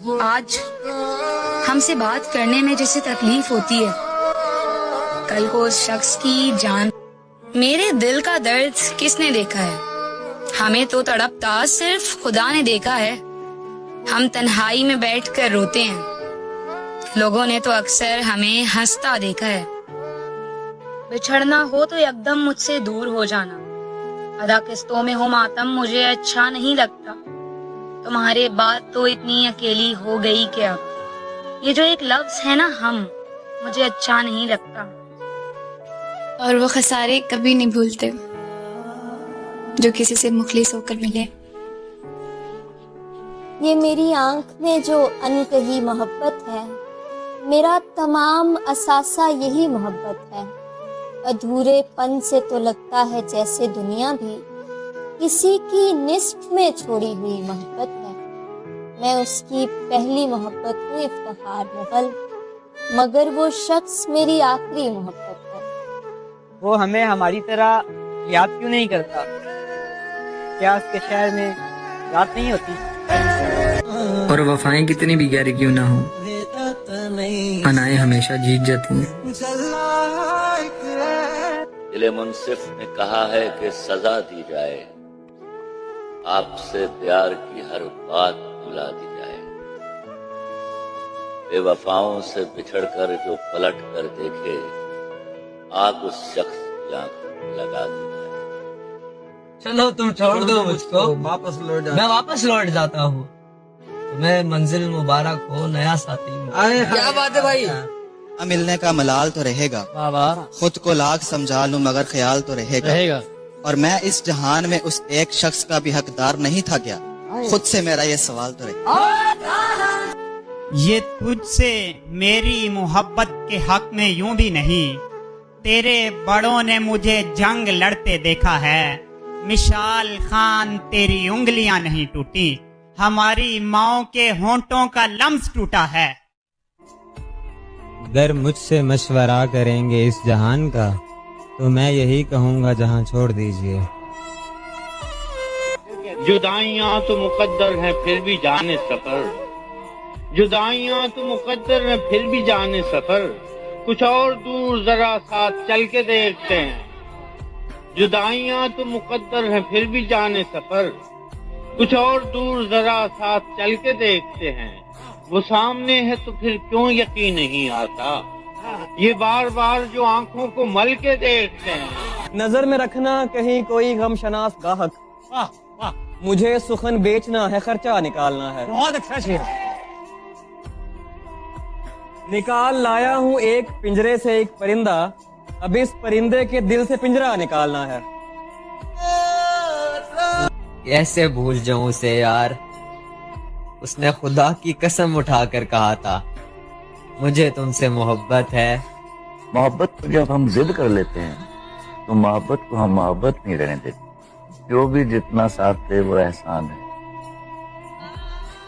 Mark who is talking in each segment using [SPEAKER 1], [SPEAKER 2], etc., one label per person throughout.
[SPEAKER 1] آج ہم سے بات کرنے میں جسے تکلیف ہوتی ہے، کل کو اس شخص کی جان. میرے دل کا درد کس نے دیکھا ہے؟ ہمیں تو تڑپتا صرف خدا نے دیکھا ہے. ہم تنہائی میں بیٹھ کر روتے ہیں، لوگوں نے تو اکثر ہمیں ہنستا دیکھا ہے. بچھڑنا ہو تو یکدم مجھ سے دور ہو جانا، آدھا قسطوں میں ہو ماتم مجھے اچھا نہیں لگتا. تمہارے بعد تو اتنی اکیلی ہو گئی کہ اب یہ جو ایک لفظ ہے نا ہم، مجھے اچھا نہیں لگتا.
[SPEAKER 2] اور وہ خسارے کبھی نہیں بھولتے جو کسی سے مخلص ہو کر ملے.
[SPEAKER 3] یہ میری آنکھ میں جو انکہی محبت ہے، میرا تمام اثاثہ یہی محبت ہے. ادھورے پن سے تو لگتا ہے جیسے دنیا بھی کسی کی نصف میں چھوڑی ہوئی محبت ہے. میں اس کی پہلی محبت ہوں افتخار مغل، مگر وہ شخص میری آخری محبت ہے.
[SPEAKER 4] وہ ہمیں ہماری طرح یاد کیوں نہیں کرتا؟ کیا اس کے شہر میں رات نہیں ہوتی؟
[SPEAKER 5] اور وفائیں کتنی بھی گہری کیوں نہ ہوں، انائیں ہمیشہ جیت جاتی ہیں.
[SPEAKER 6] دل منصف نے کہا ہے کہ سزا دی جائے، آپ سے پیار کی ہر بات بھلا دی جائے. بے وفاؤں سے بچھڑ کر جو پلٹ کر دیکھے، آگ اس شخص کی آنکھ لگا دی جائے.
[SPEAKER 7] چلو تم چھوڑ دو مجھ کو، میں واپس لوٹ جاتا ہوں. تمہیں منزل مبارک ہو نیا ساتھی. کیا بات ہے بھائی؟
[SPEAKER 8] ملنے کا ملال تو رہے گا، خود کو لاکھ سمجھا لوں مگر خیال تو رہے گا. اور میں اس جہان میں اس ایک شخص کا بھی حقدار نہیں تھا کیا؟ خود سے میرا یہ سوال تو رہے گا.
[SPEAKER 9] یہ تجھ سے میری محبت کے حق میں یوں بھی نہیں، تیرے بڑوں نے مجھے جنگ لڑتے دیکھا ہے. مشال خان تیری انگلیاں نہیں ٹوٹی، ہماری ماؤں کے ہونٹوں کا لمس ٹوٹا ہے.
[SPEAKER 10] اگر مجھ سے مشورہ کریں گے اس جہان کا تو میں یہی کہوں گا جہاں چھوڑ دیجئے.
[SPEAKER 11] جدائیاں تو مقدر ہیں پھر بھی جانے سفر، جدائیاں تو مقدر ہیں پھر بھی جانے سفر. کچھ اور دور ذرا ساتھ چل کے دیکھتے ہیں. جدائیاں تو مقدر ہیں پھر بھی جانے سفر، کچھ اور دور ذرا ساتھ چل کے دیکھتے ہیں. وہ سامنے ہے تو پھر کیوں یقین نہیں آتا، یہ بار بار جو آنکھوں کو مل کے دیکھتے ہیں.
[SPEAKER 4] نظر میں رکھنا کہیں کوئی غم شناس گاہک، مجھے سخن بیچنا ہے خرچہ نکالنا ہے.
[SPEAKER 7] بہت اچھا شعر.
[SPEAKER 4] نکال لایا ہوں ایک پنجرے سے ایک پرندہ، اب اس پرندے کے دل سے پنجرہ نکالنا ہے.
[SPEAKER 7] کیسے بھول جاؤں اسے یار، اس نے خدا کی قسم اٹھا کر کہا تھا مجھے تم سے محبت ہے.
[SPEAKER 6] محبت کو جب ہم ضد کر لیتے ہیں تو محبت کو ہم محبت نہیں رہنے دیتے. جو بھی جتنا ساتھ دے وہ احسان ہے.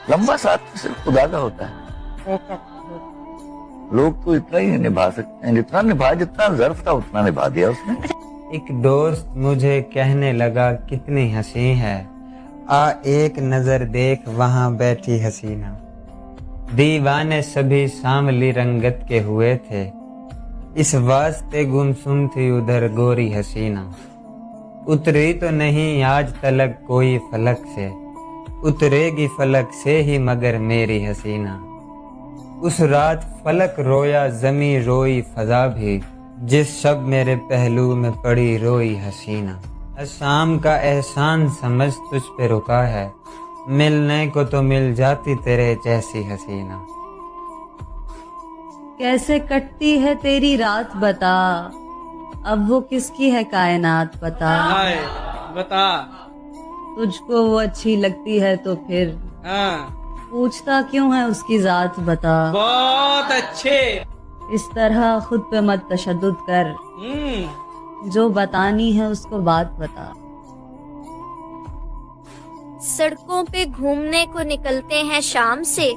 [SPEAKER 6] لمبا ساتھ تو صرف خدا کا ہوتا ہے. لوگ تو اتنا ہی نبھا سکتے ہیں جتنا ظرف تھا اتنا نبھا دیا اس نے.
[SPEAKER 10] ایک دوست مجھے کہنے لگا کتنی حسین ہے، آ ایک نظر دیکھ وہاں بیٹھی حسینہ. دیوانے سبھی سانولی رنگت کے ہوئے تھے، اس واسطے گمسم تھی ادھر گوری حسینہ. اتری تو نہیں آج تلک کوئی فلک سے، اترے گی فلک سے ہی مگر میری حسینہ. اس رات فلک رویا زمیں روئی فضا بھی، جس شب میرے پہلو میں پڑی روئی حسینہ. شام کا احسان سمجھ تجھ پہ رکا ہے، ملنے کو تو مل جاتی تیرے جیسی حسینہ.
[SPEAKER 12] کیسے کٹتی ہے تیری رات بتا، اب وہ کس کی ہے کائنات بتا.
[SPEAKER 4] بتا
[SPEAKER 12] تجھ کو وہ اچھی لگتی ہے تو پھر پوچھتا کیوں ہے اس کی ذات بتا.
[SPEAKER 4] بہت اچھے.
[SPEAKER 12] اس طرح خود پہ مت تشدد کر، جو بتانی ہے اس کو بات بتا.
[SPEAKER 3] سڑکوں پہ گھومنے کو نکلتے ہیں شام سے،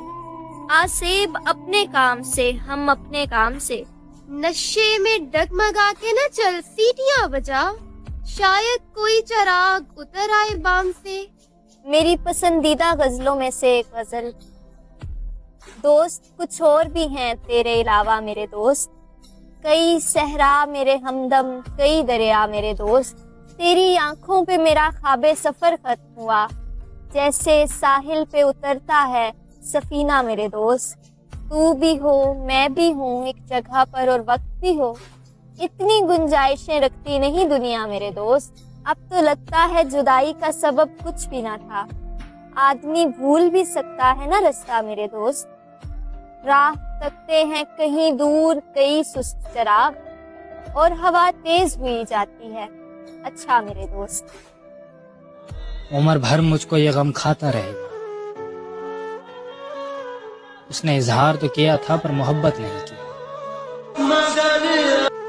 [SPEAKER 3] آسیب اپنے کام سے ہم اپنے کام سے. نشے میں ڈگمگا کے نہ چل سیٹیاں بجا، شاید کوئی چراغ اتر آئے بام سے. میری پسندیدہ غزلوں میں سے ایک غزل، दोस्त कुछ और भी हैं तेरे अलावा मेरे दोस्त, कई सहरा मेरे हमदम, कई दरिया मेरे दोस्त। तेरी आंखों पे मेरा ख्वाबे सफर खत्म हुआ, जैसे साहिल पे उतरता है सफीना मेरे दोस्त। तू भी हो मैं भी हूँ एक जगह पर और वक्त भी हो, इतनी गुंजाइशें रखती नहीं दुनिया मेरे दोस्त। अब तो लगता है जुदाई का सबब कुछ भी ना था, आदमी भूल भी सकता है ना रास्ता मेरे दोस्त। राह तकते हैं कहीं दूर कई सुस्त चिराग, और हवा तेज हुई जाती है अच्छा मेरे दोस्त।
[SPEAKER 13] उम्र भर मुझको ये गम खाता रहेगा। उसने इजहार तो किया था पर मोहब्बत नहीं की।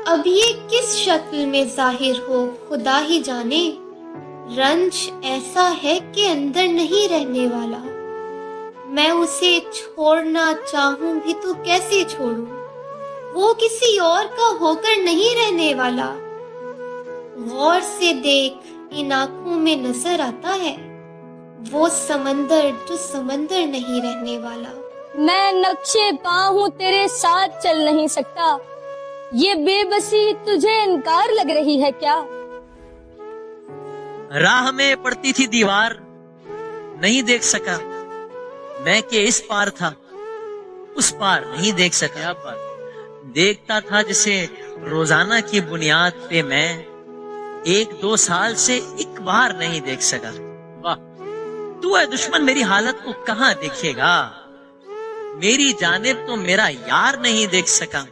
[SPEAKER 14] अब ये किस शक्ल में जाहिर हो खुदा ही जाने, रंज ऐसा है कि अंदर नहीं रहने वाला। मैं उसे छोड़ना चाहूं भी तो कैसे छोड़ूं, वो किसी और का होकर नहीं रहने वाला। गौर से देख इन आंखों में नजर आता है वो समंदर जो समंदर नहीं रहने वाला।
[SPEAKER 15] मैं नक्शे पा हूँ तेरे साथ चल नहीं सकता, ये बेबसी तुझे इनकार लग रही है क्या?
[SPEAKER 16] राह में पड़ती थी दीवार नहीं देख सका, मैं के इस पार था उस पार नहीं देख सका। देखता था जिसे रोजाना की बुनियाद पे मैं 1-2 साल से एक बार नहीं देख सका। वाह तू है दुश्मन मेरी हालत को कहाँ देखेगा, मेरी जानिब तो मेरा यार नहीं देख सका।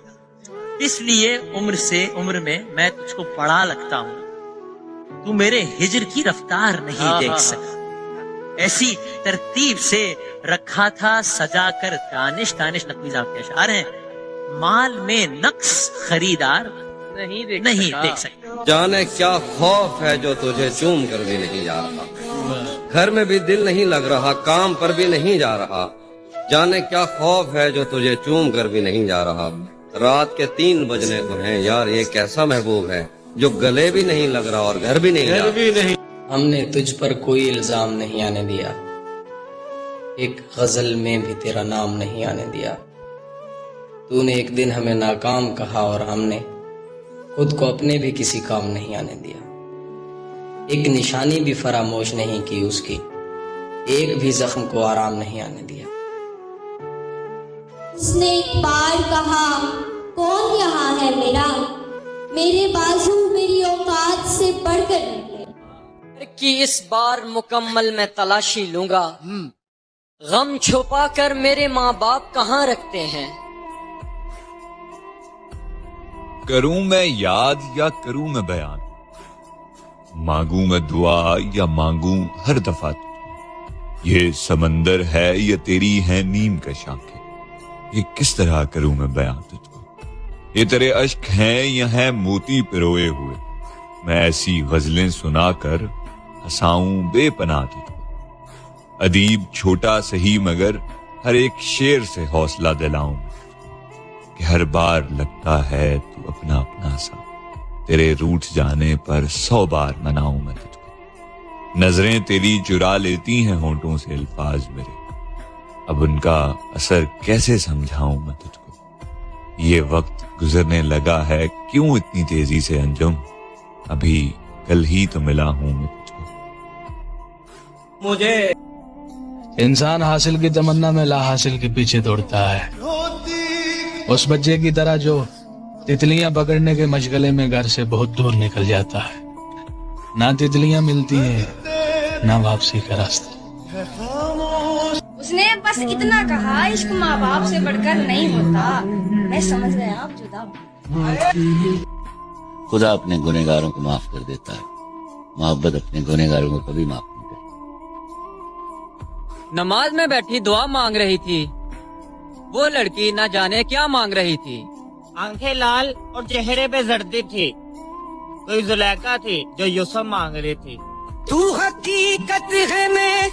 [SPEAKER 16] इसलिए उम्र से उम्र में मैं तुझको बड़ा लगता हूँ, तू मेरे हिजर की रफ्तार नहीं देख सका। ऐसी तरतीब से रखा था सजा कर दानिश दानिश नकवी साहब के अशार हैं, माल में नक्स खरीदार नहीं देख सकता।
[SPEAKER 17] जाने क्या खौफ है जो तुझे चूम कर भी नहीं जा रहा, घर में भी दिल नहीं लग रहा, काम पर भी नहीं जा रहा। जाने क्या खौफ है जो तुझे चूम कर भी नहीं जा रहा। रात के 3 बजने को हैं यार, ये कैसा महबूब है जो गले भी नहीं लग रहा और घर भी नहीं जा रहा।
[SPEAKER 13] हमने तुझ पर कोई इल्जाम नहीं आने दिया, एक गजल में भी तेरा नाम नहीं आने दिया। तूने एक दिन हमें नाकाम कहा और हमने खुद को अपने भी किसी काम नहीं आने दिया। एक निशानी भी फरामोश नहीं की उसकी, एक भी जख्म को आराम नहीं आने दिया।
[SPEAKER 15] उसने एक बार कहा कौन यहाँ है मेरा, मेरे बाजू मेरी औकात से बढ़कर निकले।
[SPEAKER 18] कि इस बार मुकम्मल मैं तलाशी लूंगा, गम छुपा कर मेरे माँ बाप कहाँ रखते हैं।
[SPEAKER 19] करूं मैं याद या करूं मैं बयान, मांगू मैं दुआ या मांगू हर दफा तुझको। ये समंदर है या तेरी है नीम कशाखें, ये किस तरह करूं मैं बयान तुझको। ये तेरे अश्क हैं या हैं मोती पिरोए हुए, मैं ऐसी गजलें सुनाकर हंसाऊं बेपनाह तुझको। अदीब छोटा सही मगर हर एक शेर से हौसला दिलाऊं कि हर बार लगता है तू अपना अपना सा, तेरे रूठ जाने पर 100 बार मनाऊं मैं तुझको। नजरें तेरी चुरा लेती हैं होंठों से अल्फाज मेरे, अब उनका असर कैसे समझाऊं मैं तुझको। ये वक्त गुजरने लगा है क्यों इतनी तेजी से अंजुम, अभी कल ही तो मिला हूं मैं तुझको।
[SPEAKER 13] मुझे इंसान हासिल की तमन्ना में ला हासिल के पीछे दौड़ता है, उस बच्चे की तरह जो तितलियां पकड़ने के मशगले में घर से बहुत दूर निकल जाता है। ना तितलियां मिलती है ना वापसी का रास्ता।
[SPEAKER 15] उसने बस इतना कहा इश्क माँ बाप से बढ़कर नहीं होता। मैं समझ गया आप जुदा।
[SPEAKER 6] खुदा अपने गुनहगारों को माफ कर देता है, मोहब्बत अपने गुनहगारों को कभी माफ नहीं करती।
[SPEAKER 18] नमाज में बैठी दुआ मांग रही थी, वो लड़की न जाने क्या मांग रही थी।
[SPEAKER 9] आंखें लाल और चेहरे पे जर्दी थी, कोई जुलेखा थी जो यूसुफ मांग रही थी।
[SPEAKER 18] तू हकीकत है मैं